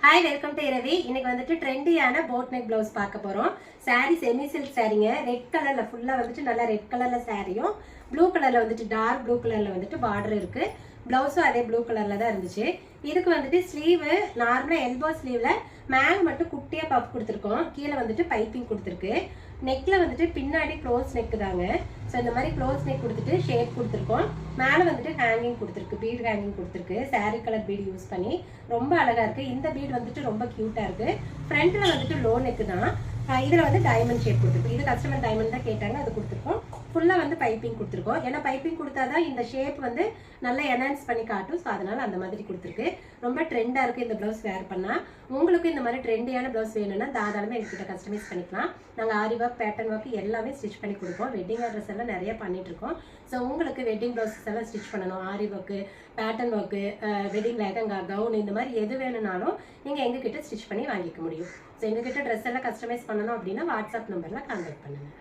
Hi, welcome to இரவி. இன்னைக்கு வந்துட்டு ட்ரெண்டியான boat neck blouse பார்க்க போறோம். சாரி செமி சில்க் சாரிங்க. ரெட் கலர்ல ஃபுல்லா வந்துட்டு நல்லா ரெட் கலர்ல சாரியும், ப்ளூ கலர்ல வந்துட்டு டார்க் ப்ளூ கலர்ல வந்துட்டு பார்டர் இருக்கு. பிளவுஸும் அதே ப்ளூ கலர்ல தான் இருந்துச்சு. இதுக்கு வந்துட்டு ஸ்லீவ் நார்மலா எல்போ ஸ்லீவ்ல மேல மட்டும் குட்டியா பஃப் கொடுத்துருக்கோம். கீழே வந்துட்டு பைப்பிங் கொடுத்துருக்கு. நெக்ல வந்துட்டு பின்னாடி க்ளோஸ் நெக் தாங்க. ஸோ இந்த மாதிரி க்ளோஸ் நெக் கொடுத்துட்டு ஷேப் கொடுத்துருக்கோம். மேலே வந்துட்டு ஹேங்கிங் கொடுத்துருக்கு, பீட் ஹேங்கிங் கொடுத்துருக்கு. சாரி கலர் பீட் யூஸ் பண்ணி ரொம்ப அழகா இருக்கு. இந்த பீட் வந்துட்டு ரொம்ப கியூட்டா இருக்கு. ஃப்ரண்ட்ல வந்துட்டு லோ நெக் தான். இதுல வந்து டைமண்ட் ஷேப் கொடுத்துருக்கோம். இது கஸ்டமர் டைமண்ட் தான் கேட்டாங்க, அது கொடுத்துருக்கோம். ஃபுல்லா வந்து பைப்பிங் கொடுத்துருக்கோம். ஏன்னா பைப்பிங் கொடுத்தாதான் இந்த ஷேப் வந்து நல்லா என்ஹான்ஸ் பண்ணி காட்டும். ஸோ அதனால அந்த மாதிரி கொடுத்துருக்கு. ரொம்ப ட்ரெண்டா இருக்கு இந்த பிளவுஸ் வேர் பண்ணா. உங்களுக்கு இந்த மாதிரி ட்ரெண்டியான பிளவுஸ் வேணும்னா தாராளமாக எங்ககிட்ட கஸ்டமைஸ் பண்ணிக்கலாம். நாங்கள் ஆரி ஒர்க், பேட்டர்ன் ஒர்க் எல்லாமே ஸ்டிச் பண்ணி கொடுப்போம். வெட்டிங் அட்ரஸ் எல்லாம் நிறைய பண்ணிட்டு இருக்கோம். ஸோ உங்களுக்கு வெட்டிங் பிளவுசஸ் எல்லாம் ஸ்டிச் பண்ணணும், aari work, pattern work, wedding lehenga, gown, இந்த மாதிரி எது வேணும்னாலும் நீங்கள் எங்ககிட்ட ஸ்டிச் பண்ணி வாங்கிக்க முடியும். ஸோ எங்ககிட்ட ட்ரெஸ் எல்லாம் கஸ்டமைஸ் பண்ணணும் அப்படின்னா வாட்ஸ்அப் நம்பரில் கான்டாக்ட் பண்ணுங்கள்.